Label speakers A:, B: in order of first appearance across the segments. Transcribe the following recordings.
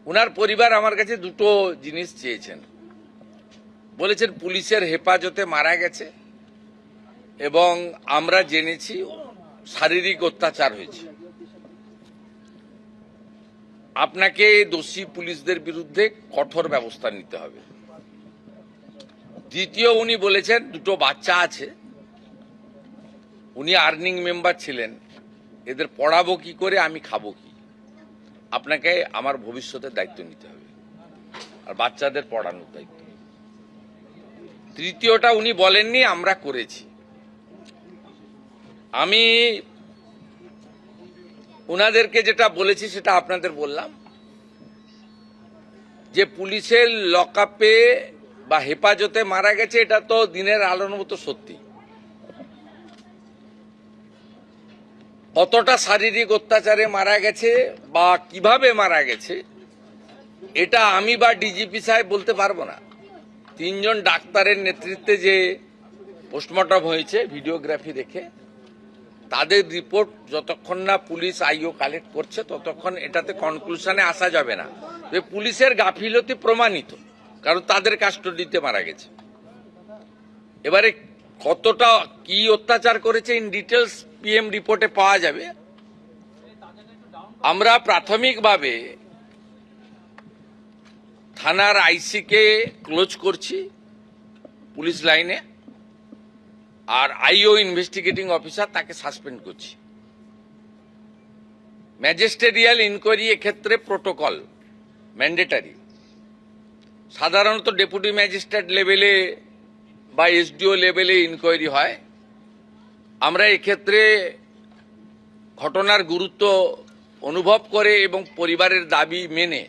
A: ওনার পরিবার আমার কাছে দুটো জিনিস চেয়েছেন। বলেছেন পুলিশের হেফাজতে মারা গেছে এবং আমরা জেনেছি শারীরিক অত্যাচার হয়েছে। আপনাকে দোষী পুলিশদের বিরুদ্ধে কঠোর ব্যবস্থা নিতে হবে। দ্বিতীয়, উনি বলেছেন দুটো বাচ্চা আছে, উনি আর্নিং মেম্বার ছিলেন, এদের পড়াবো কি করে, আমি খাবো কি, আপনাকে আমার ভবিষ্যতের দায়িত্ব নিতে হবে আর বাচ্চাদের পড়ানোর দায়িত্ব। তৃতীয়টা উনি বলেননি, আমরা করেছি। আমি উনাদেরকে যেটা বলেছি সেটা আপনাদের বললাম যে পুলিশের লকআপে বা হেফাজতে মারা গেছে, এটা তো দিনের আলোর মতো সত্যি। কতটা শারীরিক অত্যাচারে মারা গেছে বা কিভাবে মারা গেছে এটা আমি বা ডিজিপি সাহেব বলতে পারবো না। তিনজন ডাক্তারের নেতৃত্বে যে পোস্টমর্টম হয়েছে ভিডিওগ্রাফি দেখে, তাদের রিপোর্ট যতক্ষণ না পুলিশ আইও কালেক্ট করছে ততক্ষণ এটাতে কনক্লুশনে আসা যাবে না যে পুলিশের গাফিলতি প্রমাণিত, কারণ তাদের কাস্টডিতে মারা গেছে। এবারে কতটা কি অত্যাচার করেছে ইন ডিটেলস পিএম রিপোর্টে পাওয়া যাবে। আমরা প্রাথমিকভাবে থানার আইসিকে ক্লোজ করছি পুলিশ লাইনে, আর আইও ইনভেস্টিগেটিং অফিসার তাকে সাসপেন্ড করছি। ম্যাজিস্ট্রেরিয়াল ইনকোয়ারি এক্ষেত্রে প্রোটোকল ম্যান্ডেটারি। সাধারণত ডেপুটি ম্যাজিস্ট্রেট লেভেলে বা এসডিও লেভেলে ইনকোয়ারি হয়। আমরা এক্ষেত্রে ঘটনার গুরুত্ব অনুভব করে এবং পরিবারের দাবি মেনে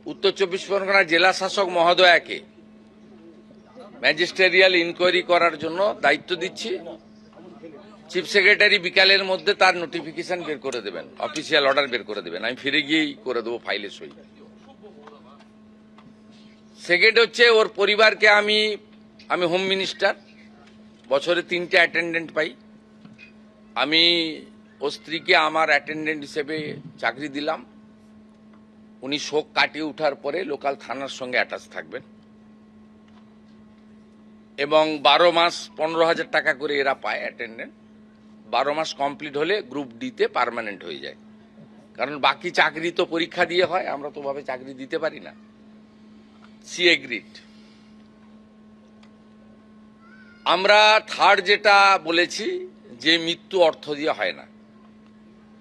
A: উত্তর চব্বিশ পরগনা জেলা শাসক মহোদয়াকে ম্যাজিস্ট্রেরিয়াল ইনকোয়ারি করার জন্য দায়িত্ব দিচ্ছি। চিফ সেক্রেটারি বিকালের মধ্যে তার নোটিফিকেশন বের করে দেবেন, অফিসিয়াল অর্ডার বের করে দেবেন, আমি ফিরে গিয়েই করে দেবো ফাইলে সই। সেকেন্ড হচ্ছে ওর পরিবারকে আমি হোম মিনিস্টার, বছরে 3টে অ্যাটেন্ডেন্ট পাই। আমি ওর স্ত্রীকে আমার অ্যাটেন্ডেন্ট হিসেবে চাকরি দিলাম। উনি শোক কাটিয়ে ওঠার পরে লোকাল থানার সঙ্গে অ্যাটাচ থাকবেন এবং 12 মাস 15,000 টাকা করে এরা পায় অ্যাটেন্ডেন্ট। 12 মাস কমপ্লিট হলে গ্রুপ ডিতে পার্মানেন্ট হয়ে যায়, কারণ বাকি চাকরি তো পরীক্ষা দিয়ে হয়, আমরা তো ভাবে চাকরি দিতে পারি না। C agreed. আমরা থার্ড যেটা বলেছি যে মৃত্যু অর্থ দিয়ে হয় না,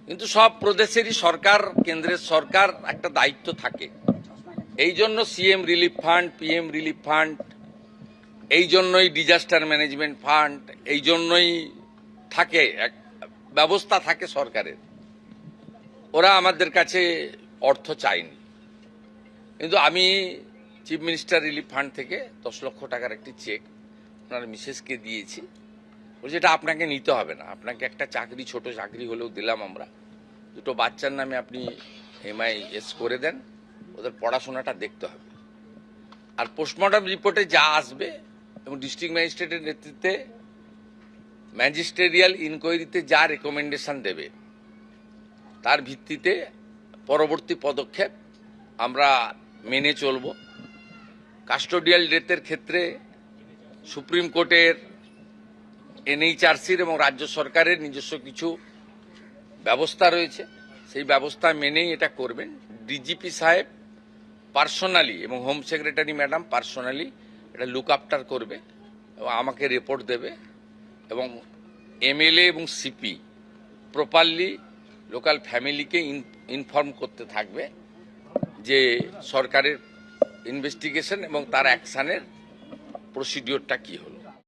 A: কিন্তু সব প্রদেশেরই সরকার, কেন্দ্রের সরকার একটা দায়িত্ব থাকে। এই জন্য CM relief fund, PM relief fund, এই জন্যই ডিজাস্টার ম্যানেজমেন্ট ফান্ড, এই জন্যই থাকে, ব্যবস্থা থাকে সরকারের। ওরা আমাদের কাছে অর্থ চায়নি, কিন্তু আমি চিফ মিনিস্টার রিলিফ ফান্ড থেকে 10 লক্ষ টাকার একটি চেক ওনার মিসেসকে দিয়েছি। বলছি এটা আপনাকে নিতে হবে না, আপনাকে একটা চাকরি, ছোট চাকরি হলেও দিলাম আমরা, দুটো বাচ্চার নামে আপনি MIS করে দেন, ওদের পড়াশোনাটা দেখতে হবে। আর পোস্টমর্টম রিপোর্টে যা আসবে এবং ডিস্ট্রিক্ট ম্যাজিস্ট্রেটের নেতৃত্বে ম্যাজিস্ট্রেরিয়াল ইনকোয়ারিতে যা রেকমেন্ডেশন দেবে তার ভিত্তিতে পরবর্তী পদক্ষেপ আমরা মেনে চলব। কাস্টোডিয়াল ডেথের ক্ষেত্রে সুপ্রিম কোর্টের, NHRCর এবং রাজ্য সরকারের নিজস্ব কিছু ব্যবস্থা রয়েছে, সেই ব্যবস্থা মেনেই এটা করবেন। ডিজিপি সাহেব পার্সোনালি এবং হোম সেক্রেটারি ম্যাডাম পার্সোনালি এটা লুক আফটার করবে এবং আমাকে রিপোর্ট দেবে, এবং MLA এবং CP প্রপারলি লোকাল ফ্যামিলিকে ইনফর্ম করতে থাকবে যে সরকারের ইনভেস্টিগেশন এবং তার অ্যাকশনের প্রসিডিওরটা কি হলো।